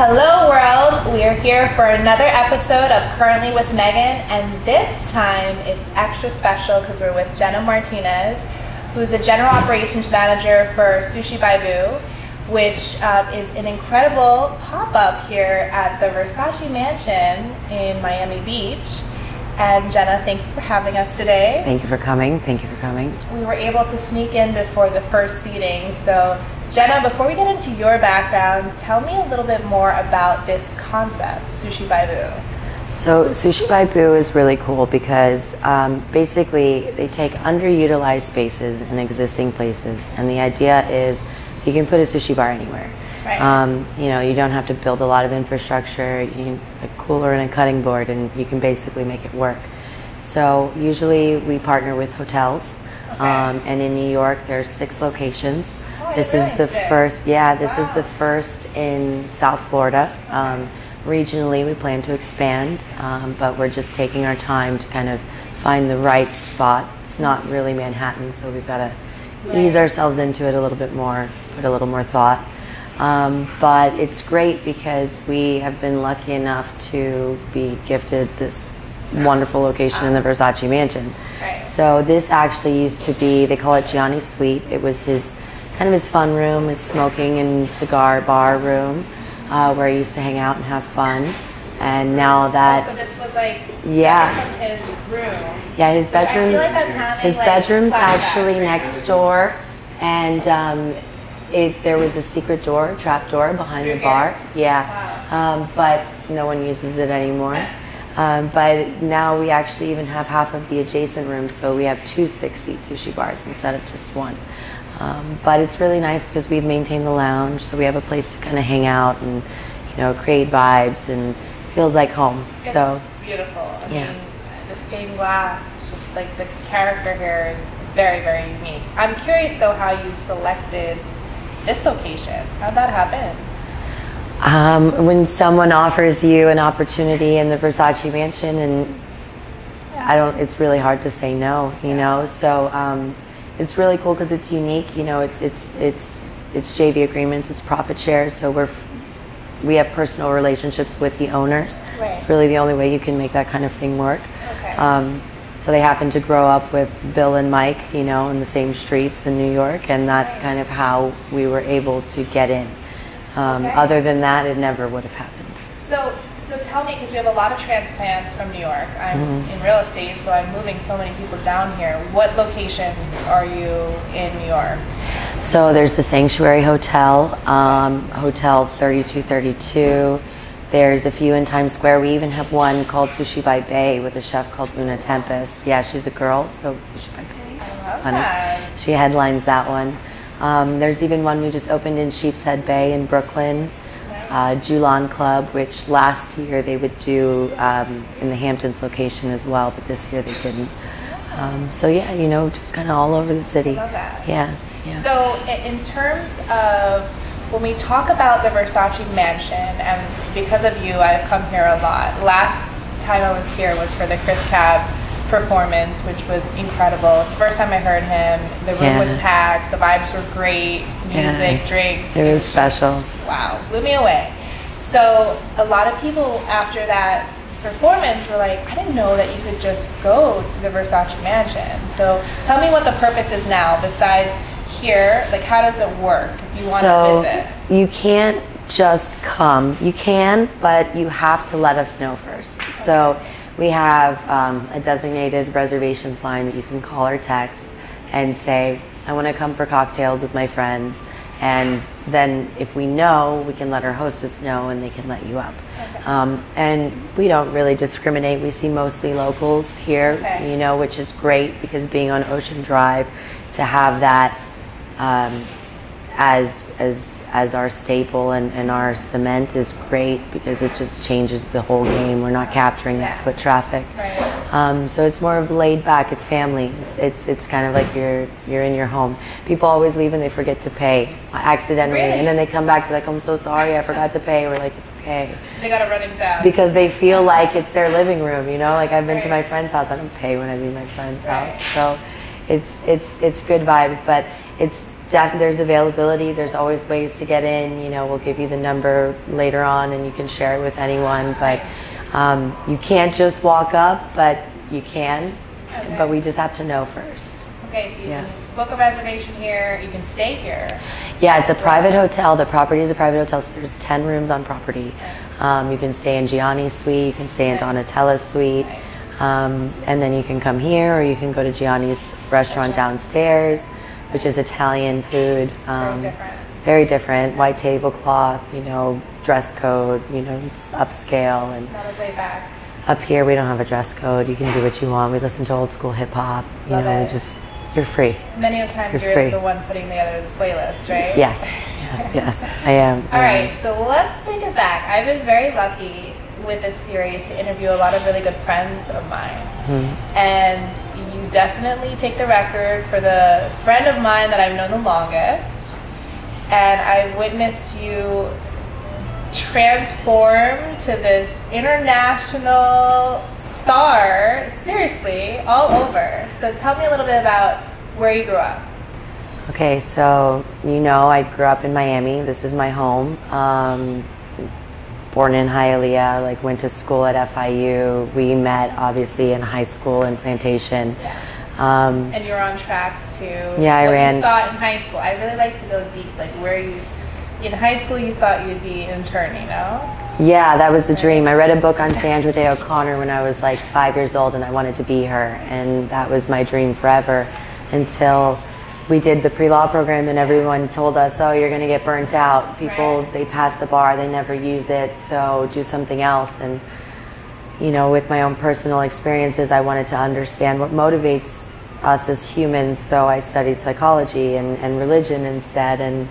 Hello world, we are here for another episode of Currently with Megan, and this time it's extra special because we're with Jenna Martinez, who's the General Operations Manager for Sushi By Bou, which is an incredible pop-up here at the Versace Mansion in Miami Beach. And Jenna, thank you for having us today. Thank you for coming. Thank you for coming. We were able to sneak in before the first seating. So Jenna, before we get into your background, tell me a little bit more about this concept, Sushi By Bou. So Sushi By Bou is really cool because basically they take underutilized spaces in existing places, and the idea is you can put a sushi bar anywhere. Right. You don't have to build a lot of infrastructure. You need a cooler and a cutting board, and you can basically make it work. So usually we partner with hotels, okay. And in New York there's 6 locations. This is the first, this is the first in South Florida. Regionally, we plan to expand, but we're just taking our time to kind of find the right spot. It's not really Manhattan, so we've got to ease ourselves into it a little bit more, put a little more thought. But it's great because we have been lucky enough to be gifted this wonderful location in the Versace Mansion. Right. So this actually used to be, they call it Gianni's Suite. It was his kind of his fun room, his smoking and cigar bar room, where he used to hang out and have fun. And now that so this was like from his room. Yeah, his bedroom's bedroom's actually next door, and there was a secret door, trap door behind the bar. Yeah, wow. But no one uses it anymore. But now we actually even have half of the adjacent rooms, so we have 2 6-seat sushi bars instead of just one. But it's really nice because we've maintained the lounge, so we have a place to kind of hang out and create vibes, and feels like home. It's so beautiful. I mean, the stained glass, just like the character here is very, very unique. I'm curious though how you selected this location. How'd that happen? When someone offers you an opportunity in the Versace Mansion, and it's really hard to say no, So it's really cool because it's unique. It's JV agreements, it's profit shares, so we have personal relationships with the owners. Right. It's really the only way you can make that kind of thing work. Okay. So they happen to grow up with Bill and Mike, in the same streets in New York, and that's kind of how we were able to get in. Other than that, it never would have happened. So tell me, because we have a lot of transplants from New York. I'm in real estate, so I'm moving so many people down here. What locations are you in New York? So there's the Sanctuary Hotel, Hotel 3232. There's a few in Times Square. We even have one called Sushi By Bou with a chef called Una Tempest. Yeah, she's a girl, so Sushi By Bou. It's funny. That. She headlines that one. There's even one we just opened in Sheepshead Bay in Brooklyn. Nice. Julan Club, which last year they would do in the Hamptons location as well, but this year they didn't. So just kind of all over the city. I love that. Yeah. So in terms of when we talk about the Versace Mansion, and because of you, I've come here a lot. Last time I was here was for the Chris Cab performance, which was incredible. It's the first time I heard him. The room was packed. The vibes were great. Music, drinks. It was special. Wow, blew me away. So a lot of people after that performance were like, I didn't know that you could just go to the Versace Mansion. So tell me what the purpose is now besides here. Like, how does it work if you want to visit? You can't just come. You can, but you have to let us know first. Okay. So we have a designated reservations line that you can call or text and say, I want to come for cocktails with my friends. And then if we know, we can let our hostess know and they can let you up. Okay. And we don't really discriminate. We see mostly locals here, which is great because being on Ocean Drive, to have that as our staple and our cement is great because it just changes the whole game. We're not capturing that foot traffic. Right. So it's more of laid back. It's family. It's kind of like you're in your home. People always leave and they forget to pay accidentally, and then they come back. They're like, I'm so sorry, I forgot to pay. We're like, it's okay. They gotta run into town because they feel like it's their living room. Like I've been to my friend's house. I don't pay when I leave my friend's house. So it's good vibes, but it's there's availability. There's always ways to get in. You know, we'll give you the number later on, and you can share it with anyone. But you can't just walk up, but you can. Okay. But we just have to know first. Okay, so you can book a reservation here. You can stay here. Yeah, it's a private hotel. The property is a private hotel, so there's 10 rooms on property. You can stay in Gianni's suite. You can stay in Donatella's suite. And then you can come here, or you can go to Gianni's restaurant downstairs, which is Italian food. Very different. Very different. White tablecloth, you know, dress code, you know, it's upscale. And not as laid back. Up here, we don't have a dress code. You can do what you want. We listen to old school hip hop. You know, you're free. Many of times you're the one putting together the playlist, right? Yes, I am. All right, so let's take it back. I've been very lucky with this series to interview a lot of really good friends of mine. And you definitely take the record for the friend of mine that I've known the longest. And I witnessed you transform to this international star, seriously, all over. So tell me a little bit about where you grew up. Okay, so you know I grew up in Miami. This is my home. Born in Hialeah, like went to school at FIU. We met obviously in high school in Plantation. And you're on track to I ran. You thought in high school. I really like to go deep, like where you in high school you thought you'd be an intern, you know? Yeah, that was the dream. I read a book on Sandra Day O'Connor when I was like 5 years old, and I wanted to be her, and that was my dream forever until we did the pre-law program and everyone told us, oh, you're going to get burnt out. People, they pass the bar, they never use it, so do something else. And, you know, with my own personal experiences, I wanted to understand what motivates us as humans, so I studied psychology and religion instead. And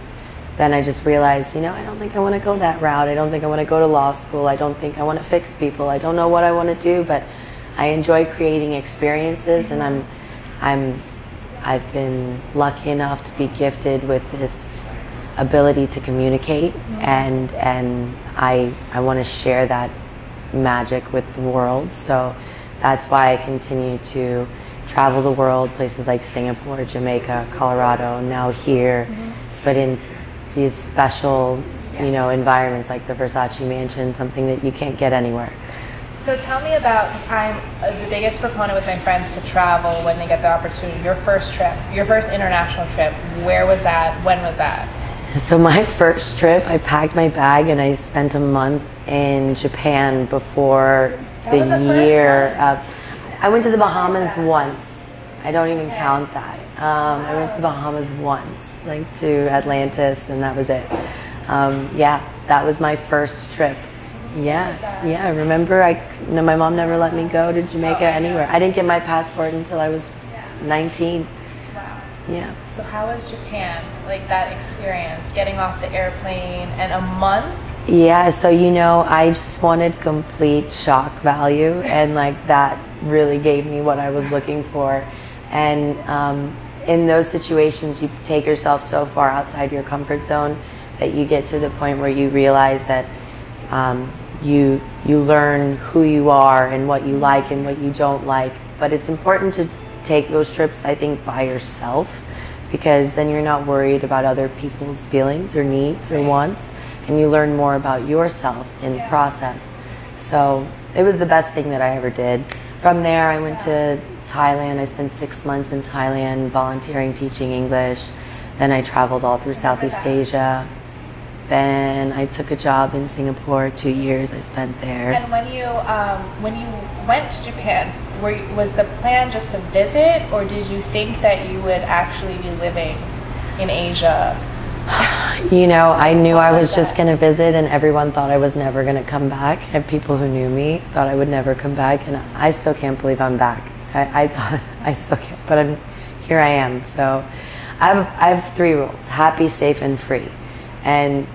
then I just realized, you know, I don't think I want to go that route. I don't think I want to go to law school. I don't think I want to fix people. I don't know what I want to do, but I enjoy creating experiences, and I've been lucky enough to be gifted with this ability to communicate, and I want to share that magic with the world. So that's why I continue to travel the world, places like Singapore, Jamaica, Colorado, now here, but in these special, you know, environments like the Versace Mansion, something that you can't get anywhere. So tell me about, because I'm the biggest proponent with my friends to travel when they get the opportunity. Your first trip, your first international trip, where was that? When was that? So my first trip, I packed my bag and I spent a month in Japan before the year. I went to the Bahamas once. I don't even count that. I went to the Bahamas once, like to Atlantis, and that was it. Yeah, that was my first trip. Yeah, I remember my mom never let me go to Jamaica anywhere. I didn't get my passport until I was 19. Wow. Yeah. So how was Japan, like that experience, getting off the airplane and a month? Yeah, so you know, I just wanted complete shock value, and like that really gave me what I was looking for. And in those situations, you take yourself so far outside your comfort zone that you get to the point where you realize that you learn who you are and what you like and what you don't like. But it's important to take those trips, I think, by yourself, because then you're not worried about other people's feelings or needs or wants, and you learn more about yourself in the process. So it was the best thing that I ever did. From there, I went to Thailand. I spent 6 months in Thailand volunteering, teaching English. Then I traveled all through Southeast Asia. Then I took a job in Singapore, 2 years I spent there. And when you went to Japan, was the plan just to visit, or did you think that you would actually be living in Asia? You know, I knew I was just going to visit, and everyone thought I was never going to come back. And people who knew me thought I would never come back, and I still can't believe I'm back. I thought I still can't, but here I am. So I have 3 rules: happy, safe, and free. And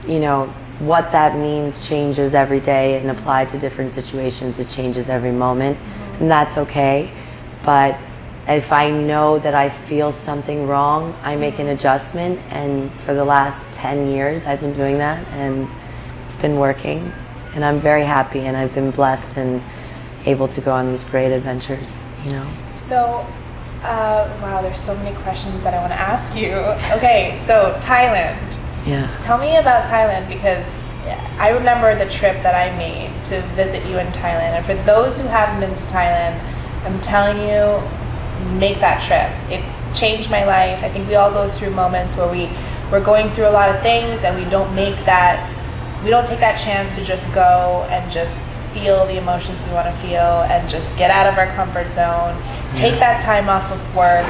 you know, what that means changes every day and applied to different situations. It changes every moment, and that's okay. But if I know that I feel something wrong, I make an adjustment, and for the last 10 years I've been doing that, and it's been working, and I'm very happy, and I've been blessed and able to go on these great adventures, you know. So Wow, there's so many questions that I want to ask you. Okay, so Thailand. Yeah. Tell me about Thailand, because I remember the trip that I made to visit you in Thailand. And for those who haven't been to Thailand, I'm telling you, make that trip. It changed my life. I think we all go through moments where we're going through a lot of things and we don't take that chance to just go and just feel the emotions we want to feel and just get out of our comfort zone. Take that time off of work.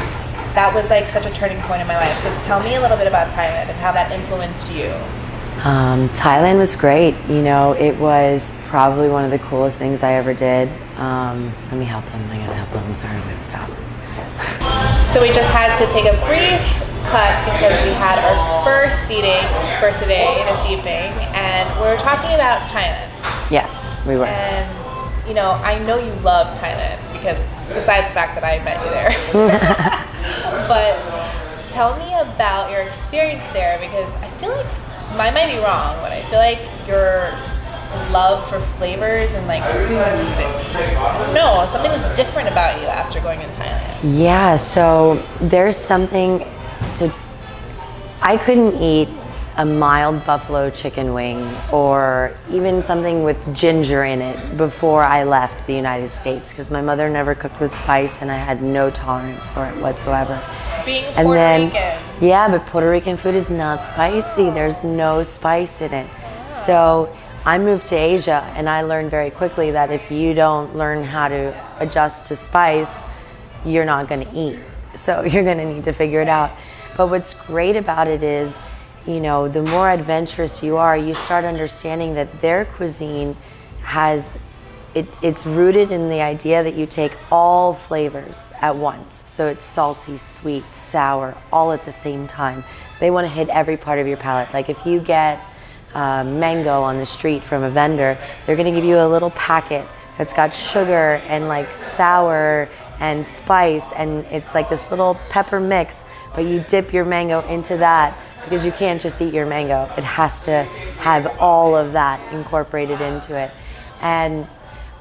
That was like such a turning point in my life. So tell me a little bit about Thailand and how that influenced you. Thailand was great. You know, it was probably one of the coolest things I ever did. Let me help him. I gotta help him. I'm sorry, I'm gonna stop. So we just had to take a brief cut because we had our first seating for today, this evening, and we were talking about Thailand. Yes, we were. And, you know, I know you love Thailand because besides the fact that I met you there. But tell me about your experience there, because I feel like, I might be wrong, but I feel like your love for flavors and like food, no, something was different about you after going in Thailand. Yeah, so there's something I couldn't eat a mild buffalo chicken wing or even something with ginger in it before I left the United States, because my mother never cooked with spice and I had no tolerance for it whatsoever. Being Puerto Rican. Yeah, but Puerto Rican food is not spicy. There's no spice in it. So I moved to Asia and I learned very quickly that if you don't learn how to adjust to spice, you're not going to eat. So you're going to need to figure it out. But what's great about it is, you know, the more adventurous you are, you start understanding that their cuisine it's rooted in the idea that you take all flavors at once. So it's salty, sweet, sour, all at the same time. They want to hit every part of your palate. Like if you get mango on the street from a vendor, they're going to give you a little packet that's got sugar and like sour and spice, and it's like this little pepper mix, but you dip your mango into that because you can't just eat your mango. It has to have all of that incorporated into it. And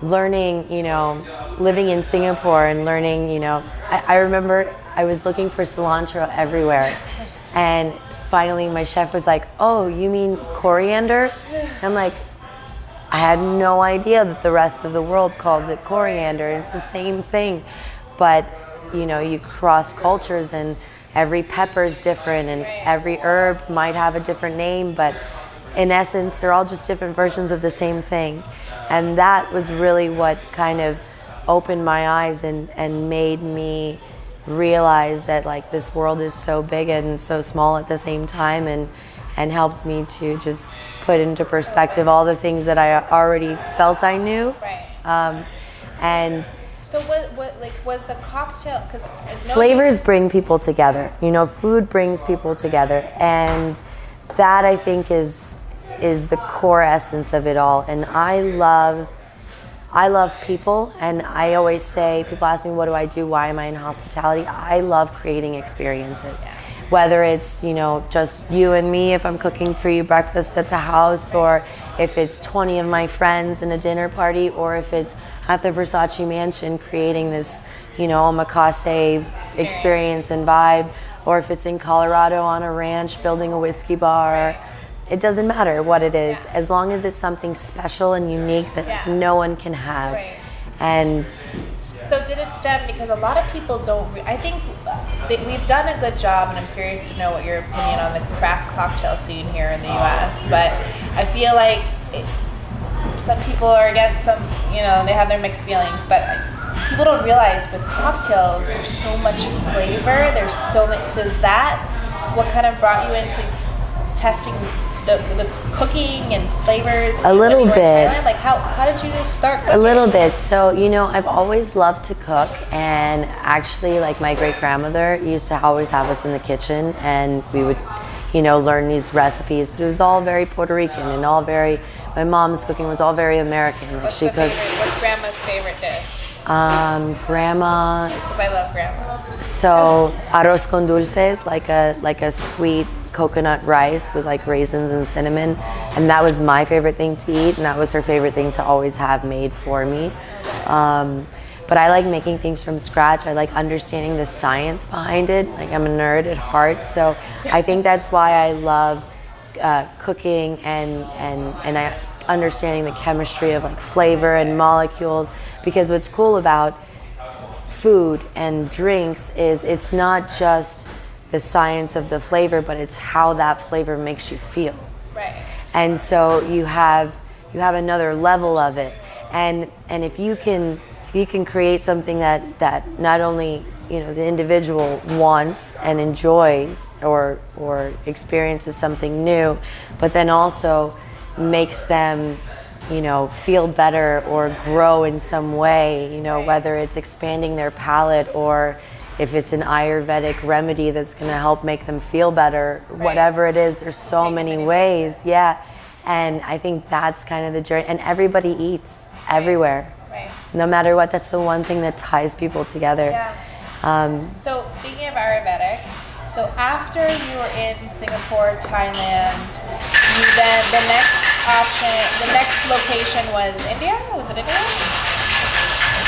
learning, you know, living in Singapore and learning, you know, I remember I was looking for cilantro everywhere. And finally my chef was like, "Oh, you mean coriander?" I'm like, I had no idea that the rest of the world calls it coriander. It's the same thing. But, you know, you cross cultures and every pepper is different and every herb might have a different name, but in essence, they're all just different versions of the same thing. And that was really what kind of opened my eyes and made me realize that like this world is so big and so small at the same time, and helped me to just put into perspective all the things that I already felt I knew. Right. And so what like was the cocktail, because flavors bring people together. You know, food brings people together, and that I think is the core essence of it all. And I love people, and I always say, people ask me, what do I do? Why am I in hospitality? I love creating experiences. Yeah. Whether it's, you know, just you and me if I'm cooking for you breakfast at the house, or if it's 20 of my friends in a dinner party, or if it's at the Versace Mansion creating this, you know, Omakase experience and vibe, or if it's in Colorado on a ranch building a whiskey bar. It doesn't matter what it is, as long as it's something special and unique that no one can have. Right. And so did it stem, because a lot of people don't, I think we've done a good job, and I'm curious to know what your opinion on the craft cocktail scene here in the US, but I feel like some people are against, some, you know, they have their mixed feelings, but people don't realize with cocktails there's so much flavor, there's so much. So is that what kind of brought you into testing the cooking and flavors? A little bit. Like how did you just start cooking? A little bit. So, you know, I've always loved to cook, and actually, like, my great grandmother used to always have us in the kitchen, and we would, you know, learn these recipes, but it was all very Puerto Rican and all very, my mom's cooking was all very American. Like, what's grandma's favorite dish? Grandma, because I love grandma. So arroz con dulces, like a sweet coconut rice with like raisins and cinnamon, and that was my favorite thing to eat, and that was her favorite thing to always have made for me. but I like making things from scratch. I like understanding the science behind it. Like, I'm a nerd at heart, so I think that's why I love cooking and I understanding the chemistry of like flavor and molecules, because what's cool about food and drinks is it's not just the science of the flavor, but it's how that flavor makes you feel. Right. And so you have another level of it, and if you can create something that not only, you know, the individual wants and enjoys or experiences something new, but then also makes them, you know, feel better or grow in some way, you know, whether it's expanding their palate or if it's an Ayurvedic remedy that's going to help make them feel better, whatever it is, there's so many ways. Yeah. And I think that's kind of the journey. And everybody eats everywhere. Right. No matter what, that's the one thing that ties people together. Yeah. So speaking of Ayurvedic, so after you were in Singapore, Thailand, then the next location was India? Was it India?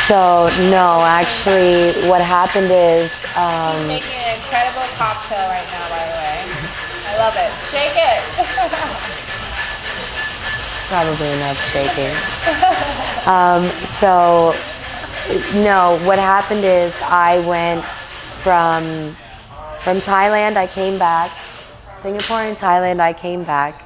So no, actually what happened is... He's making an incredible cocktail right now, by the way. I love it. Shake it. Probably enough shaking. So, no, what happened is I went from Thailand, I came back, Singapore and Thailand, I came back,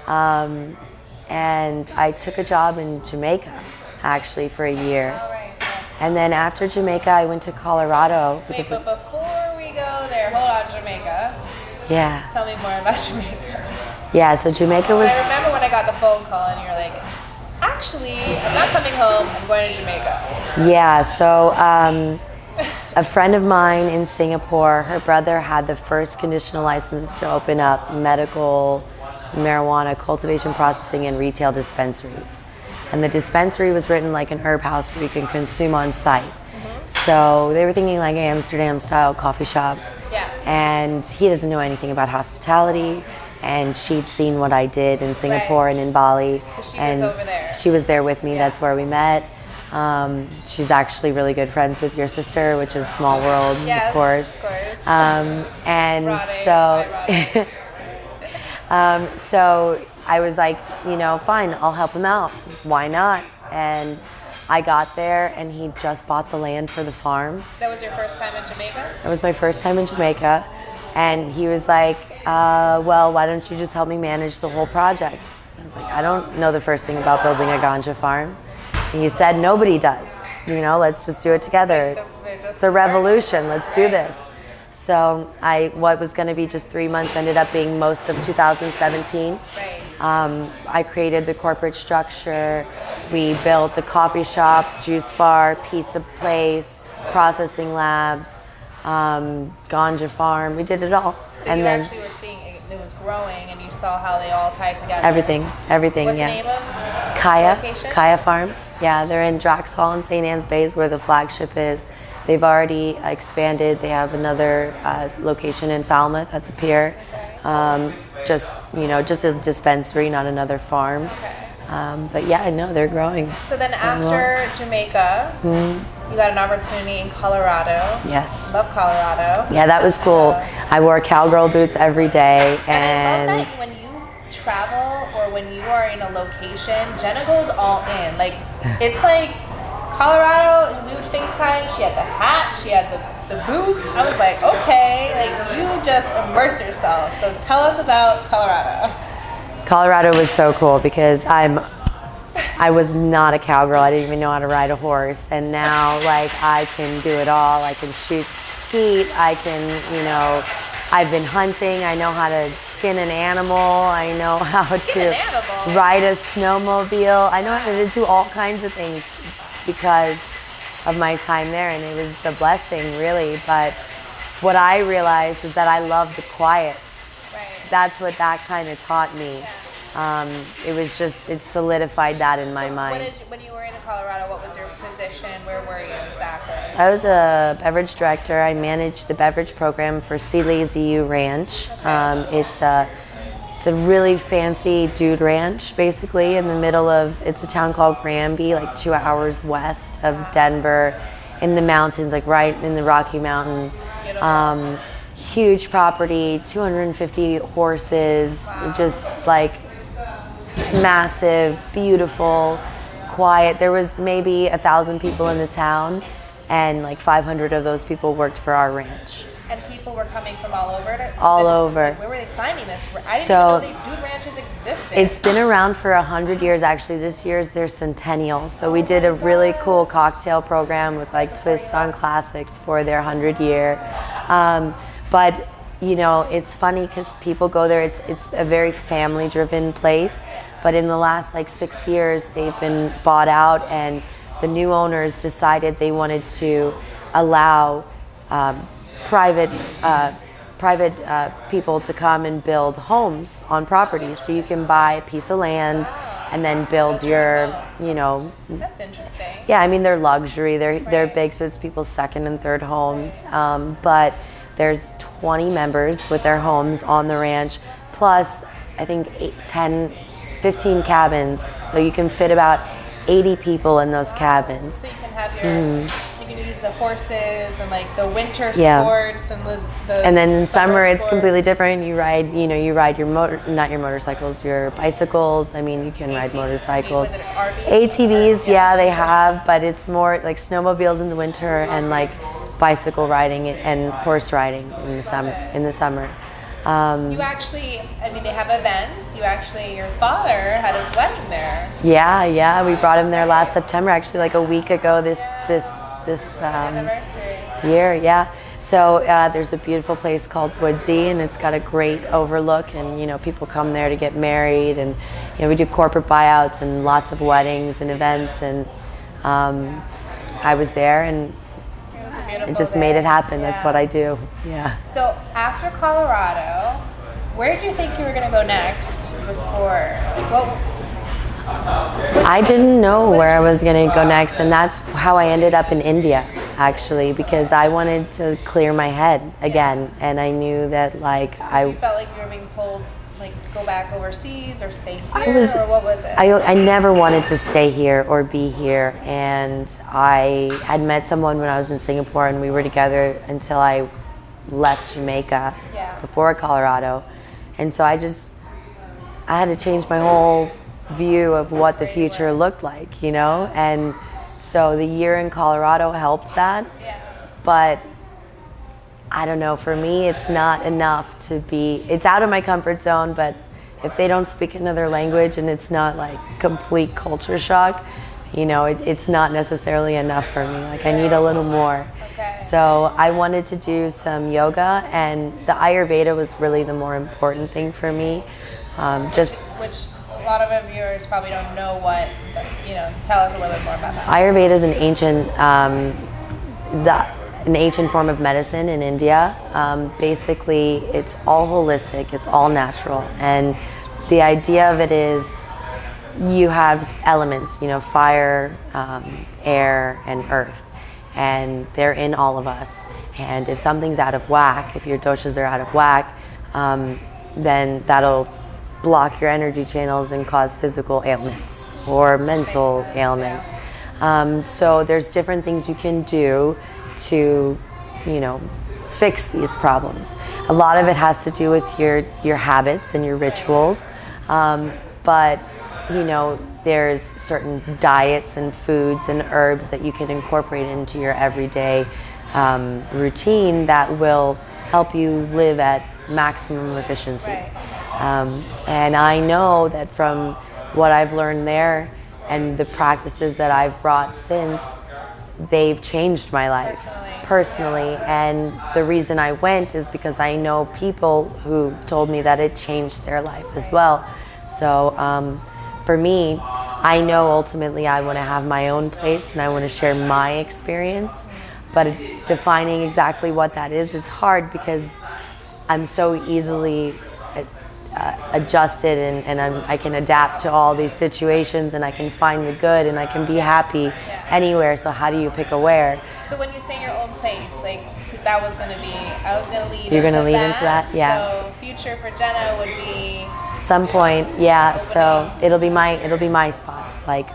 and I took a job in Jamaica, actually, for a year. All right, yes. And then after Jamaica, I went to Colorado. Wait, but before we go there, hold on, Jamaica. Yeah. Tell me more about Jamaica. Yeah, so Jamaica was... I remember when I got the phone call and you're like, actually, I'm not coming home, I'm going to Jamaica. Yeah, so a friend of mine in Singapore, her brother had the first conditional licenses to open up medical marijuana cultivation, processing, and retail dispensaries. And the dispensary was written like an herb house where you can consume on site. Mm-hmm. So they were thinking like an Amsterdam-style coffee shop. Yeah. And he doesn't know anything about hospitality. And she'd seen what I did in Singapore and in Bali. She and was over there. She was there with me. Yeah. That's where we met. She's actually really good friends with your sister, which is small world, yes, of course. Of course. And Rade, so I was like, you know, fine, I'll help him out. Why not? And I got there, and he just bought the land for the farm. That was your first time in Jamaica? That was my first time in Jamaica. And he was like, well, why don't you just help me manage the whole project? I was like, I don't know the first thing about building a ganja farm. And he said, nobody does. You know, let's just do it together. It's a revolution. Let's do this. So what was going to be just 3 months ended up being most of 2017. Right. I created the corporate structure. We built the coffee shop, juice bar, pizza place, processing labs, ganja farm. We did it all. So and you then actually were seeing it was growing, and you saw how they all tied together. Everything. What's yeah. the name of Kaya Farms. Yeah, they're in Drax Hall in St. Anne's Bay, is where the flagship is. They've already expanded. They have another location in Falmouth at the pier. Just a dispensary, not another farm. Okay. But yeah, no, they're growing. So then after Jamaica, you got an opportunity in Colorado. Yes. Love Colorado. Yeah, that was cool. I wore cowgirl boots every day. And I love that when you travel or when you are in a location, Jenna goes all in. Like, it's like Colorado, we would FaceTime, she had the hat, she had the boots. I was like, okay, like you just immerse yourself. So tell us about Colorado. Colorado was so cool because I was not a cowgirl. I didn't even know how to ride a horse. And now, like, I can do it all. I can shoot skeet. I can, you know, I've been hunting. I know how to skin an animal. I know how to ride a snowmobile. I know how to do all kinds of things because of my time there. And it was a blessing, really. But what I realized is that I love the quiet. That's what that kind of taught me. It was just, it solidified that in my mind. When you were in Colorado, what was your position? Where were you exactly? So I was a beverage director. I managed the beverage program for Sea Lazy U Ranch. Okay. It's a really fancy dude ranch, basically, in the middle of, it's a town called Granby, like 2 hours west of Denver. in the mountains, like right in the Rocky Mountains. Huge property, 250 horses, just like massive, beautiful, quiet. There was maybe 1,000 people in the town, and like 500 of those people worked for our ranch. And people were coming from all over? All over. Like, where were they finding this? I didn't even know dude ranches existed. It's been around for 100 years, actually. This year's their centennial. So we did a really cool cocktail program with like twists on classics for their 100-year. But you know, it's funny because people go there. It's a very family-driven place. But in the last like 6 years, they've been bought out, and the new owners decided they wanted to allow private people to come and build homes on properties. So you can buy a piece of land and then build your, you know. That's interesting. Yeah, I mean, they're luxury. They're big, so it's people's second and third homes. But there's 20 members with their homes on the ranch, plus I think 15 cabins. So you can fit about 80 people in those cabins. So you can have your, you can use the horses and like the winter sports and the and then in summer sports. it's completely different. You ride not your motorcycles, your bicycles. I mean, you can ride motorcycles. ATVs, yeah, they have, but it's more like snowmobiles in the winter and like bicycle riding and horse riding in the summer. You actually, I mean, they have events. Your father had his wedding there. Yeah, we brought him there last September, actually, like a week ago. This Anniversary. year, yeah. So there's a beautiful place called Woodsy, and it's got a great overlook, and you know, people come there to get married, and you know, we do corporate buyouts and lots of weddings and events, and I was there, and it just made it happen. Yeah. That's what I do. Yeah. So after Colorado, where did you think you were going to go next? I didn't know where I was going to go next, and that's how I ended up in India, actually, because I wanted to clear my head again, and I knew that like you felt like you were being pulled, like go back overseas or stay here, or what was it? I never wanted to stay here or be here, and I had met someone when I was in Singapore, and we were together until I left Jamaica before Colorado, and so I had to change my whole view of what the future looked like, you know, and so the year in Colorado helped that, but I don't know, for me it's not enough to be, it's out of my comfort zone, but if they don't speak another language and it's not like complete culture shock, you know, it's not necessarily enough for me. Like I need a little more. So I wanted to do some yoga, and the Ayurveda was really the more important thing for me. Which a lot of our viewers probably don't know what, you know, tell us a little bit more about that. Ayurveda is an ancient form of medicine in India. Basically, it's all holistic, it's all natural, and the idea of it is you have elements, you know, fire, air, and earth, and they're in all of us. And if something's out of whack, if your doshas are out of whack, then that'll block your energy channels and cause physical ailments or mental ailments. So there's different things you can do to, you know, fix these problems. A lot of it has to do with your habits and your rituals, but you know, there's certain diets and foods and herbs that you can incorporate into your everyday routine that will help you live at maximum efficiency. And I know that from what I've learned there and the practices that I've brought since, they've changed my life personally. And the reason I went is because I know people who told me that it changed their life as well. So for me, I know ultimately I want to have my own place and I want to share my experience, but defining exactly what that is hard because I'm so easily adjusted and I can adapt to all these situations and I can find the good and I can be happy anywhere. So how do you pick a where? So when you say your own place, like, because that was going to be, I was going to lead. You're going to lead into that, yeah. So future for Jenna would be some point, yeah. So it'll be my spot, like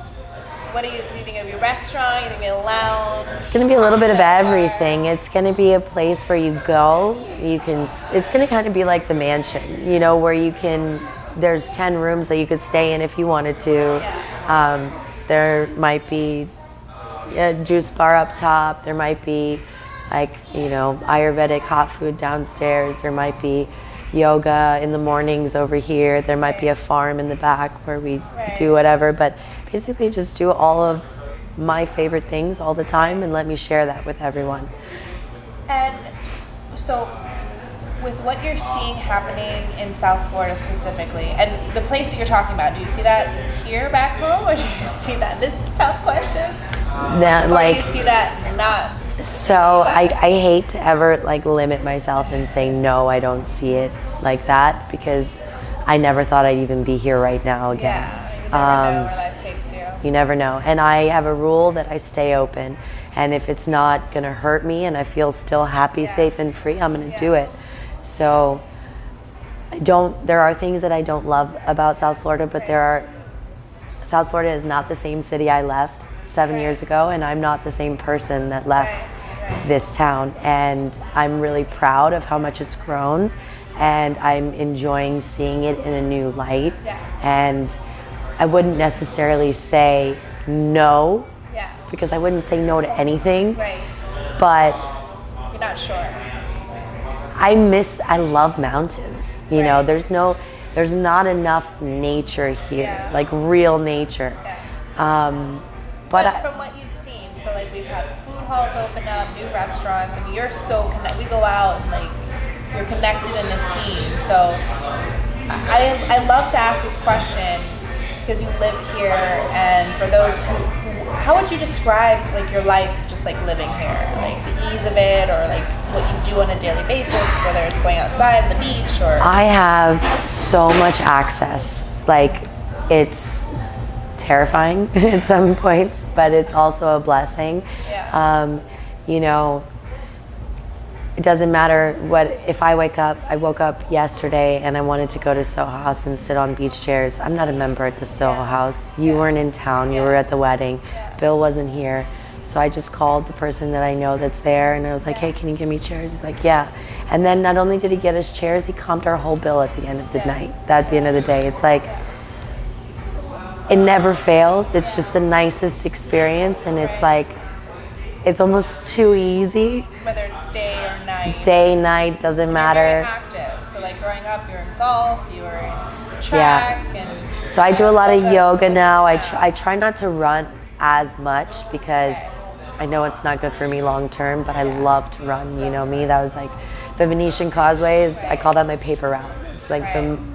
what do you think it'll be a restaurant? You think it'll be a lounge? It's going to be a little bit of everything. It's going to be a place where you go. It's going to kind of be like the mansion, you know, where you can. There's 10 rooms that you could stay in if you wanted to. There might be a juice bar up top. There might be like, you know, Ayurvedic hot food downstairs. There might be yoga in the mornings over here. There might be a farm in the back where we do whatever, but basically just do all of my favorite things all the time and let me share that with everyone. And so with what you're seeing happening in South Florida specifically, and the place that you're talking about, do you see that here back home, or do you see that? This is a tough question. That, or do you see that not? So I hate to ever like limit myself and say no, I don't see it like that, because I never thought I'd even be here right now again. Yeah, you never know where life takes you. You never know. And I have a rule that I stay open, and if it's not gonna hurt me and I feel still happy, safe and free, I'm gonna do it. So there are things that I don't love about South Florida, but South Florida is not the same city I left 7 years ago, and I'm not the same person that left this town. And I'm really proud of how much it's grown, and I'm enjoying seeing it in a new light. And I wouldn't necessarily say no, because I wouldn't say no to anything. But you're not sure. I love mountains. You know, there's not enough nature here, like real nature. But from what you've seen, so like we've had food halls open up, new restaurants, and you're so connected. We go out and like you're connected in the scene. So I love to ask this question because you live here, and for those who how would you describe like your life just like living here, like the ease of it, or like what you do on a daily basis, whether it's going outside on the beach or? I have so much access. Like, it's terrifying at some points, but it's also a blessing. You know, it doesn't matter if I woke up yesterday and I wanted to go to Soho House and sit on beach chairs. I'm not a member at the Soho House. You weren't in town, you were at the wedding. Bill wasn't here. So I just called the person that I know that's there, and I was like, hey, can you give me chairs? He's like, yeah. And then not only did he get us chairs, he comped our whole bill at the end of the night, at the end of the day. It's like, it never fails. It's just the nicest experience, and it's like, it's almost too easy. Whether it's day or night. Day, night, doesn't matter. You're very active. So like growing up, you were in golf, you were in track. And so I do a lot of yoga now. I try not to run as much because I know it's not good for me long term, but I love to run. You know me, that was like the Venetian Causeway I call that my paper route. It's like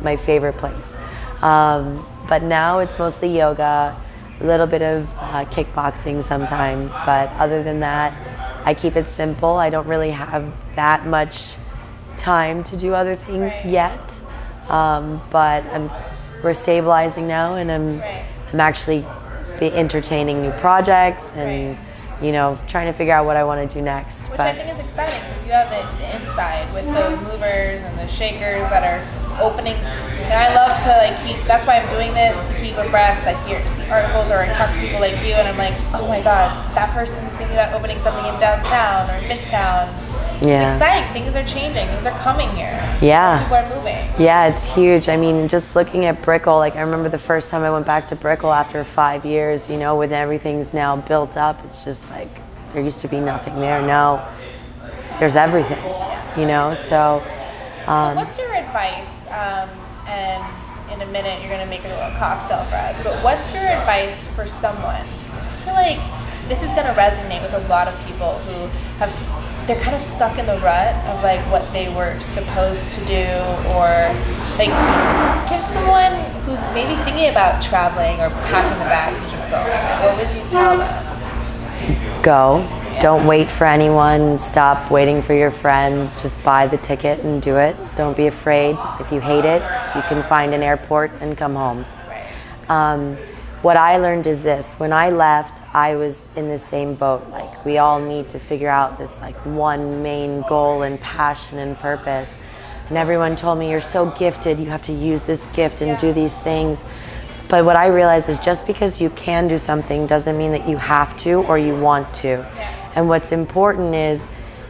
my favorite place. But now it's mostly yoga, a little bit of kickboxing sometimes, but other than that, I keep it simple. I don't really have that much time to do other things yet, but we're stabilizing now, and I'm actually entertaining new projects and you know, trying to figure out what I want to do next. Which I think is exciting because you have the inside with the movers and the shakers that are opening. And I love to like that's why I'm doing this, to keep abreast. I see articles or I talk to people like you, and I'm like, oh my God, that person's thinking about opening something in downtown or in Midtown. It's exciting. Things are changing. Things are coming here. People are moving. Yeah, it's huge. I mean, just looking at Brickell, like I remember the first time I went back to Brickell after 5 years, you know, when everything's now built up, it's just like there used to be nothing there. Now there's everything, you know, so. So what's your advice? And in a minute, you're going to make a little cocktail for us, but what's your advice for someone? I feel like this is going to resonate with a lot of people who they're kind of stuck in the rut of like what they were supposed to do, or like give someone who's maybe thinking about traveling or packing the bags and just going, like, what would you tell them? Go. Don't wait for anyone. Stop waiting for your friends. Just buy the ticket and do it. Don't be afraid. If you hate it, you can find an airport and come home. What I learned is this. When I left, I was in the same boat. Like, we all need to figure out this like one main goal and passion and purpose. And everyone told me, you're so gifted, you have to use this gift and do these things. But what I realize is just because you can do something doesn't mean that you have to or you want to. And what's important is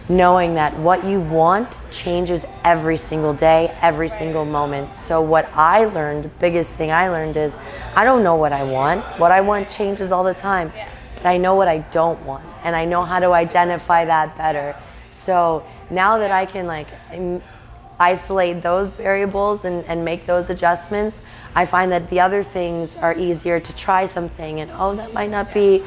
knowing that what you want changes every single day, every single moment. So what I learned, the biggest thing I learned is I don't know what I want. What I want changes all the time. But I know what I don't want, and I know how to identify that better. So now that I can like isolate those variables and make those adjustments, I find that the other things are easier to try something and, oh, that might not be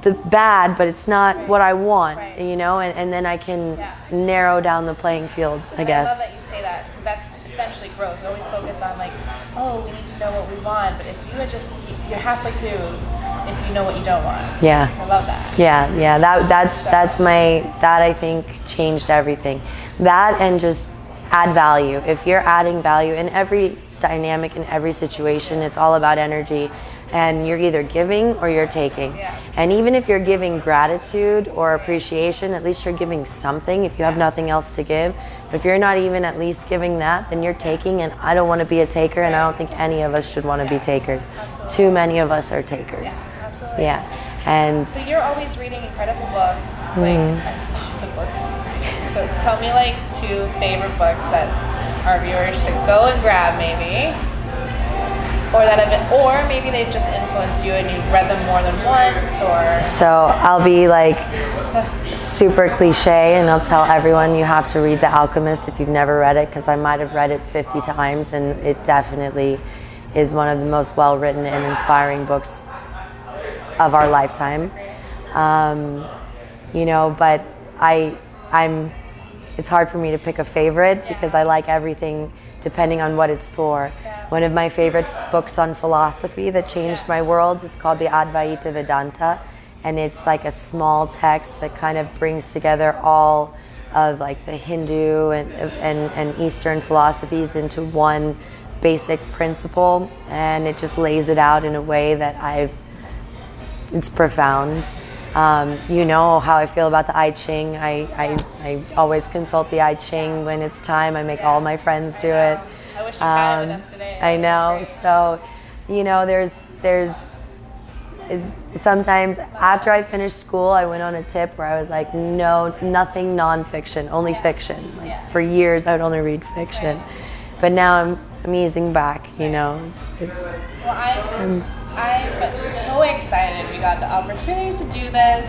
the bad, but it's not what I want, you know, and then I can narrow down the playing field, I guess. I love that you say that, because that's essentially growth. We always focus on like, oh, we need to know what we want, but if you would just, you're halfway through if you know what you don't want. Yeah. So I love that. Yeah, that I think changed everything. That and just add value. If you're adding value in every dynamic, in every situation, it's all about energy. And you're either giving or you're taking. And even if you're giving gratitude or appreciation, at least you're giving something if you have nothing else to give. But if you're not even at least giving that, then you're taking, and I don't want to be a taker, and I don't think any of us should want to be takers. Too many of us are takers. Absolutely. And so you're always reading incredible books, like the books. So tell me like 2 favorite books that our viewers should go and grab maybe. Or that have been, or maybe they've just influenced you and you've read them more than once, or... So I'll be like super cliche and I'll tell everyone you have to read The Alchemist if you've never read it, because I might have read it 50 times and it definitely is one of the most well-written and inspiring books of our lifetime. You know, but it's hard for me to pick a favorite because I like everything depending on what it's for. One of my favorite books on philosophy that changed my world is called the Advaita Vedanta, and it's like a small text that kind of brings together all of like the Hindu and Eastern philosophies into one basic principle, and it just lays it out in a way that it's profound. You know how I feel about the I Ching. I always consult the I Ching when it's time. I make all my friends do it. I wish you had with us today. I know. So, you know, there's sometimes after I finished school, I went on a tip where I was like, no, nothing nonfiction, only fiction. Like for years, I would only read fiction, but now I'm easing back. You know, I'm so excited we got the opportunity to do this.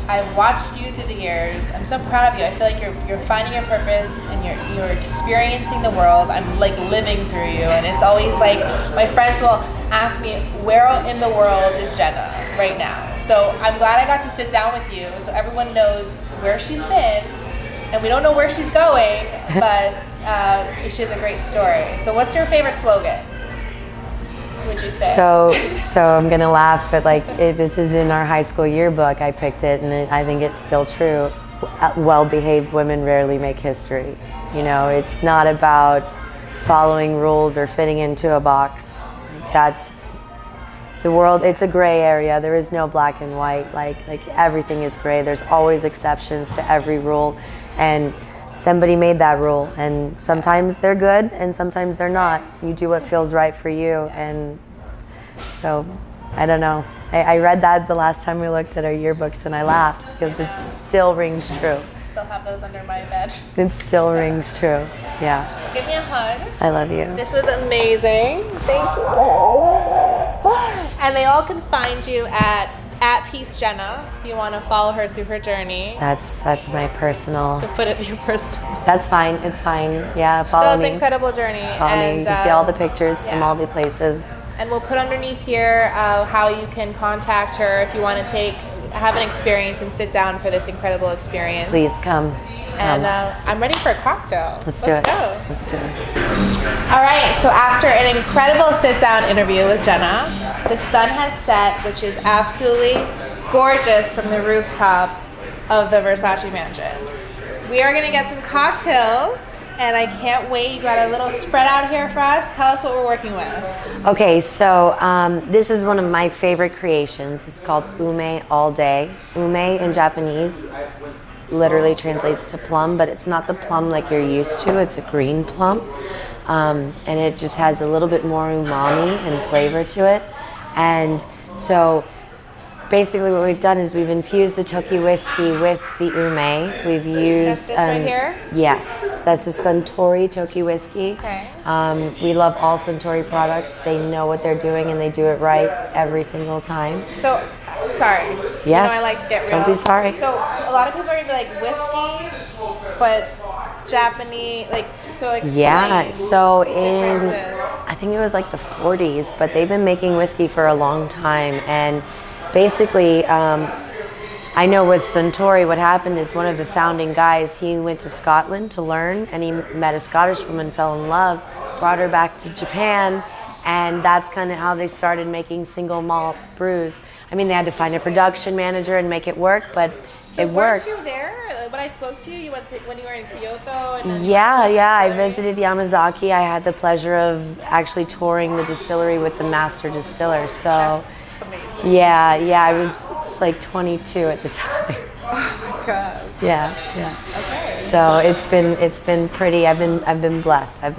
I've watched you through the years. I'm so proud of you. I feel like you're finding your purpose and you're experiencing the world. I'm like living through you, and it's always like my friends will ask me, where in the world is Jenna right now? So I'm glad I got to sit down with you so everyone knows where she's been, and we don't know where she's going, but she has a great story. So what's your favorite slogan, would you say? So I'm gonna laugh, but like this is in our high school yearbook. I picked it, and I think it's still true. Well-behaved women rarely make history. You know, it's not about following rules or fitting into a box. That's the world. It's a gray area. There is no black and white. Like everything is gray. There's always exceptions to every rule, and somebody made that rule, and sometimes they're good and sometimes they're not. You do what feels right for you. And so I don't know, I read that the last time we looked at our yearbooks and I laughed because it still rings true. Still have those under my bed. It still rings true. Yeah. Give me a hug. I love you. This was amazing. Thank you. And they all can find you at Peace Jenna if you want to follow her through her journey. That's my personal. To put it in your personal. That's fine. It's fine. Yeah, follow me. It's an incredible journey. Follow me. You can see all the pictures from all the places. And we'll put underneath here how you can contact her if you want to have an experience and sit down for this incredible experience. Please come. And I'm ready for a cocktail. Let's do it. Go. Let's do it. All right, so after an incredible sit-down interview with Jenna, the sun has set, which is absolutely gorgeous from the rooftop of the Versace Mansion. We are gonna get some cocktails, and I can't wait. You got a little spread out here for us. Tell us what we're working with. Okay, so this is one of my favorite creations. It's called Ume All Day. Ume in Japanese literally translates to plum, but it's not the plum like you're used to. It's a green plum. and it just has a little bit more umami and flavor to it. And so basically what we've done is we've infused the Toki whiskey with the ume. We've used... That's this right here? Yes, that's the Suntory Toki whiskey. Okay. We love all Suntory products. They know what they're doing and they do it right every single time. So, sorry. Yes. You know I like to get real. Don't be sorry. So, a lot of people are going to be like, whiskey, but Japanese, like, so explain. Yeah, so differences. I think it was like the 40s, but they've been making whiskey for a long time. And basically, I know with Suntory, what happened is one of the founding guys, he went to Scotland to learn, and he met a Scottish woman, fell in love, brought her back to Japan, and that's kind of how they started making single malt brews. I mean, they had to find a production manager and make it work, but it worked. Weren't you there when I spoke to you? You went to, when you were in Kyoto? And then Yeah, I visited Yamazaki. I had the pleasure of actually touring the distillery with the master distiller. So, that's amazing. Yeah, I was like 22 at the time. Oh my God. Yeah. Okay. So it's been pretty. I've been blessed. But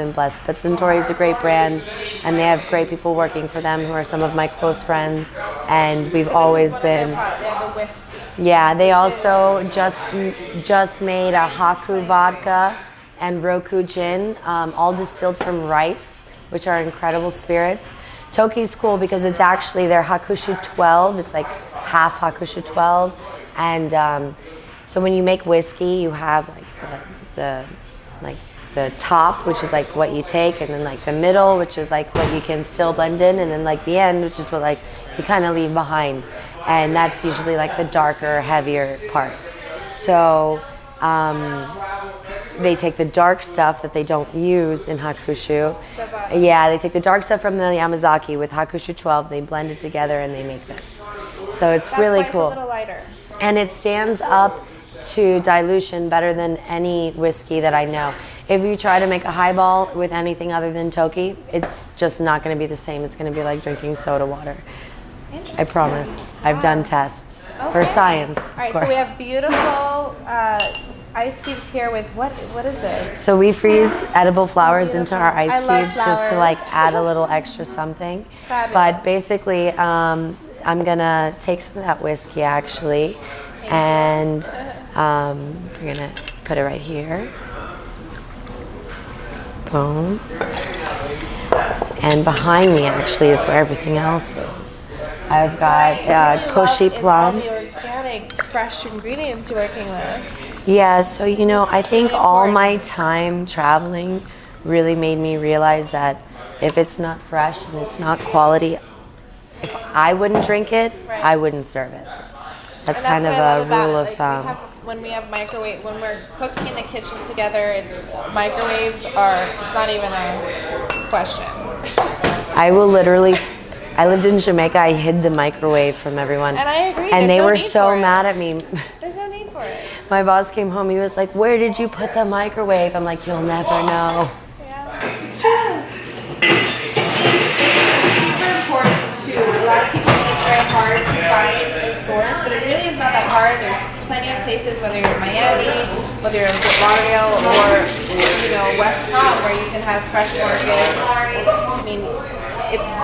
Suntory is a great brand, and they have great people working for them who are some of my close friends, and we've always been. They have a whiskey. Yeah, they also just made a Haku vodka and Roku gin, all distilled from rice, which are incredible spirits. Toki's cool because it's actually their Hakushu 12. It's like half Hakushu 12, and so when you make whiskey, you have like the top, which is like what you take, and then like the middle, which is like what you can still blend in, and then like the end, which is what like you kind of leave behind. And that's usually like the darker, heavier part. So they take the dark stuff that they don't use in Hakushu. Yeah, they take the dark stuff from the Yamazaki with Hakushu 12, they blend it together and they make this. So it's really cool. It's a little lighter. And it stands up to dilution better than any whiskey that I know. If you try to make a highball with anything other than Toki, it's just not going to be the same. It's going to be like drinking soda water. I promise. I've done tests for science. All right, so we have beautiful ice cubes here with what is this? So we freeze edible flowers into our ice cubes just to like flowers. add a little extra something. Fabulous. But basically, I'm gonna take some of that whiskey actually, and we're gonna put it right here. Boom. And behind me actually is where everything else is. I've got koshi plum. All the organic, fresh ingredients you're working with. Yeah, so I think all my time traveling really made me realize that if it's not fresh and it's not quality, if I wouldn't drink it, Right. I wouldn't serve it. That's kind what of I a love about rule it. of thumb. When we have microwave, when we're cooking in the kitchen together, it's not even a question. I lived in Jamaica, I hid the microwave from everyone. And I agree. And they no were need so for it. mad at me. There's no need for it. My boss came home, he was like, "Where did you put the microwave?" I'm like, "You'll never know." Yeah. It's super important too. A lot of people think it's very hard to find and source, but it really is not that hard. There's plenty of places, whether you're in Miami, whether you're in Fort Lauderdale, or West Palm, where you can have fresh markets. I mean, it's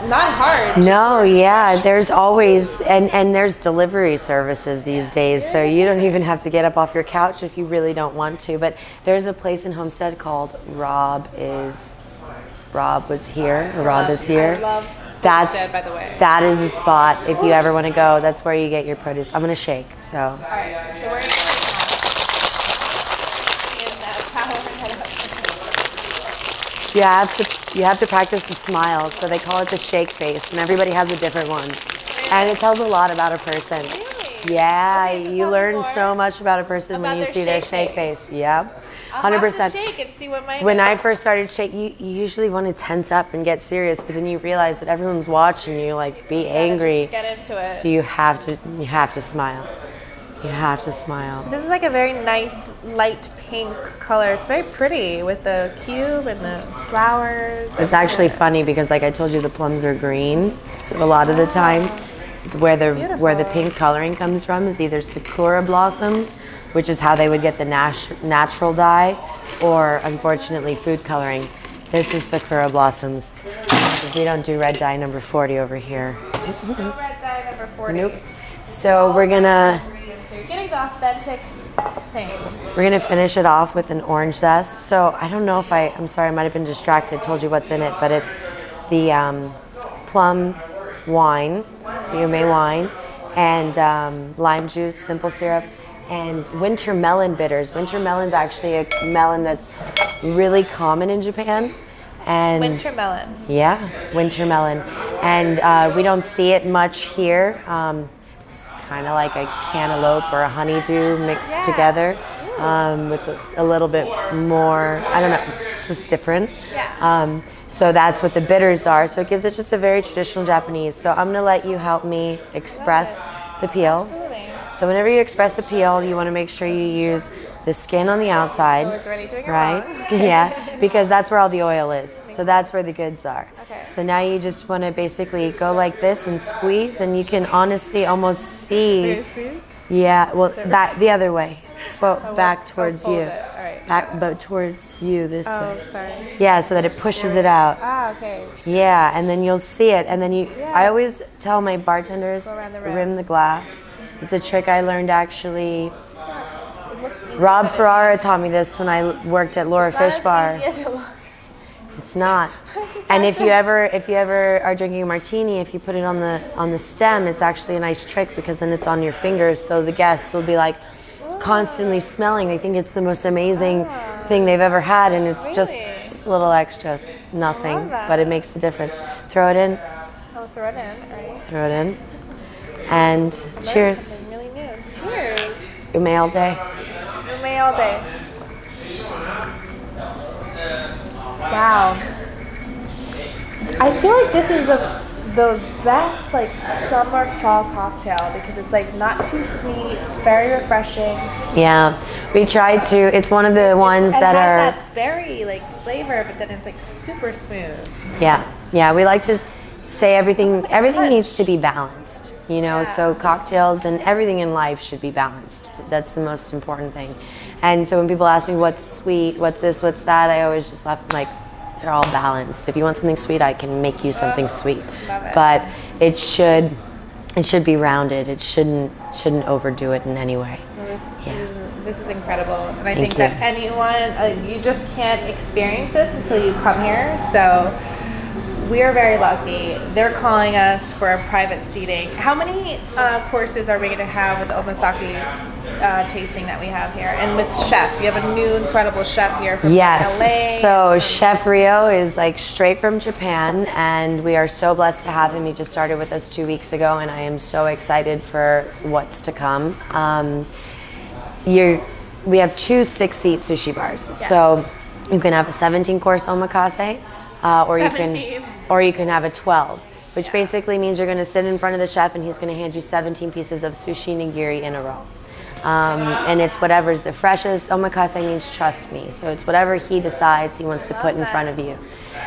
not hard. No, yeah, there's always, and there's delivery services these days, so you don't even have to get up off your couch if you really don't want to. But there's a place in Homestead called Rob is here. I love Homestead, by the way. That is the spot if you ever want to go. That's where you get your produce. I'm gonna shake. So. All right, so we're You have to practice the smile. So they call it the shake face, and everybody has a different one, and it tells a lot about a person. Really? Yeah, Okay, so you tell me learn more so much about a person when you see their shake face. Yep. 100%. I'll have to shake and see what mine When is. I first started shaking, you usually want to tense up and get serious, but then you realize that everyone's watching you, like be angry. Just get into it. So you have to smile. You have to smile. This is like a very nice light pink color. It's very pretty with the cube and the flowers. It's actually funny because, like I told you, the plums are green. So a lot of the times, where the pink coloring comes from is either sakura blossoms, which is how they would get the natural dye, or unfortunately food coloring. This is Sakura Blossoms. We don't do red dye number 40 over here. No red dye number 40. Nope. So we're gonna... So you're getting the authentic thing. We're gonna finish it off with an orange zest. So I don't know if I'm sorry, I might have been distracted, told you what's in it, but it's the plum wine, the ume wine, and lime juice, simple syrup, and winter melon bitters. Winter melon's actually a melon that's really common in Japan. And Winter melon. Yeah, winter melon. And we don't see it much here. It's kind of like a cantaloupe or a honeydew mixed together with a little bit more, I don't know, it's just different. Yeah. So that's what the bitters are. So it gives it just a very traditional Japanese. So I'm gonna let you help me express the peel. Absolutely. So whenever you express the peel, you wanna make sure you use the skin on the outside. I was already doing it right? wrong. Yeah, because that's where all the oil is. So that's where the goods are. Okay. So now you just wanna basically go like this and squeeze, and you can honestly almost see. Squeeze? Yeah, well, back the other way. Back towards fold you. it. All right. Back, but towards you this way. Oh, sorry. Yeah, so that it pushes it out. Ah, okay. Yeah, and then you'll see it. And then I Yes. always tell my bartenders, Go around the rim the glass. It's a trick I learned actually. It looks easy, Rob but Ferrara taught me this when I worked at Laura it's not Fish Bar. as easy as it looks. It's not. And if you ever are drinking a martini, if you put it on the stem, it's actually a nice trick because then it's on your fingers. So the guests will be like constantly smelling. They think it's the most amazing thing they've ever had, and it's just a little extra, nothing, but it makes the difference. Throw it in. Oh, throw it in, right? Throw it in. And cheers. Something really new. Cheers. Ume all day. Ume all day. Wow. I feel like this is the best like summer fall cocktail because it's like not too sweet. It's very refreshing. Yeah, we try to. It's one of the ones It that has are. that berry like flavor, but then it's like super smooth. Yeah. We like to say everything. like Everything punch. needs to be balanced. You know, so cocktails and everything in life should be balanced. That's the most important thing. And so when people ask me what's sweet, what's this, what's that, I always just laugh like. They're all balanced. If you want something sweet, I can make you something sweet. Love it. But it should be rounded. It shouldn't overdo it in any way. This is incredible, and I Thank think that anyone you just can't experience this until you come here. So we are very lucky. They're calling us for a private seating. How many courses are we going to have with the omasake tasting that we have here, and with chef? You have a new incredible chef here from Yes. LA. So Chef Rio is like straight from Japan, and we are so blessed to have him. He just started with us 2 weeks ago, and I am so excited for what's to come. We have 2 6-seat sushi bars, so you can have a 17-course omakase, or you can have a 12, which basically means you're going to sit in front of the chef, and he's going to hand you 17 pieces of sushi nigiri in a row. And it's whatever's the freshest. Omakase means trust me. So it's whatever he decides he wants to put in front of you.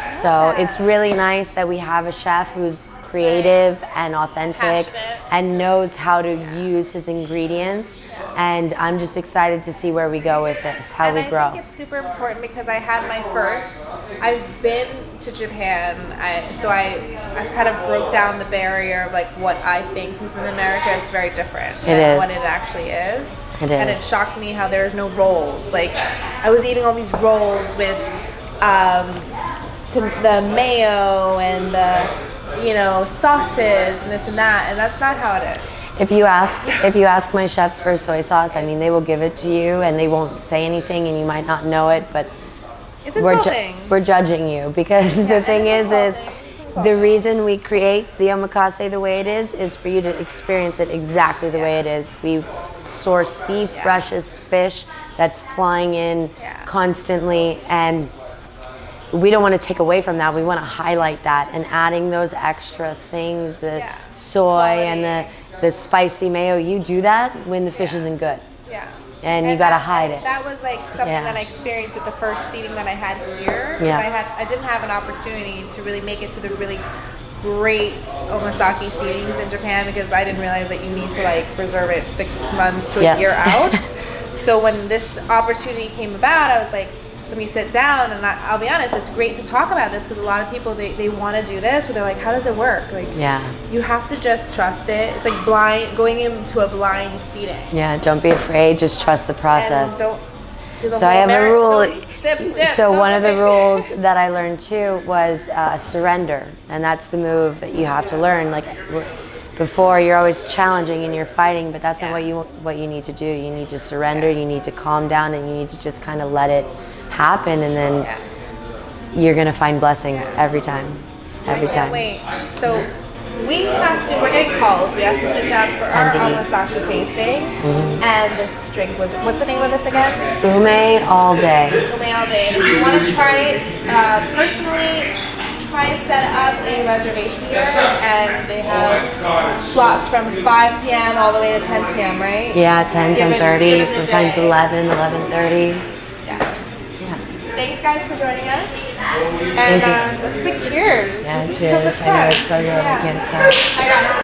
So it's really nice that we have a chef who's creative and authentic and knows how to use his ingredients. And I'm just excited to see where we go with this, how we grow. I think it's super important because I had my first. I've been to Japan, so I kind of broke down the barrier of like what I think is in America. It's very different than what it actually is. It is. And it shocked me how there's no rolls. Like I was eating all these rolls with the mayo and the sauces and this and that, and that's not how it is. If you ask my chefs for soy sauce, I mean, they will give it to you and they won't say anything and you might not know it, but it's insulting. We're judging you because the thing is the reason we create the omakase the way it is for you to experience it exactly the way it is. We source the freshest fish that's flying in constantly, and we don't want to take away from that. We want to highlight that, and adding those extra things, the soy and the spicy mayo, you do that when the fish isn't good. Yeah. And you got to hide it. That was like something that I experienced with the first seating that I had here. I didn't have an opportunity to really make it to the really great omasake seatings in Japan because I didn't realize that you need to like preserve it 6 months to a year out. So when this opportunity came about, I was like, let me sit down, and I'll be honest, it's great to talk about this because a lot of people, they want to do this, but they're like, how does it work? Like, you have to just trust it. It's like going into a blind seating. Yeah, don't be afraid, just trust the process. And don't do the So I have a rule. Dip, so one of the rules that I learned too was surrender, and that's the move that you have to learn. Like before, you're always challenging and you're fighting, but that's not what you need to do. You need to surrender. You need to calm down, and you need to just kind of let it happen, and then you're gonna find blessings every time. Every time. Wait, so we're getting called. We have to sit down for our Omakase tasting. And this drink was, what's the name of this again? Ume all day. Ume all day. And if you want to try it, personally, try and set up a reservation here. And they have slots from 5 p.m. all the way to 10 p.m., right? Yeah, 10, 10:30, sometimes 11, 11:30. Yeah. Thanks, guys, for joining us. And let's big cheers. Yeah, this cheers. is so much fun. I know, it's so good. I can't stop. I got it.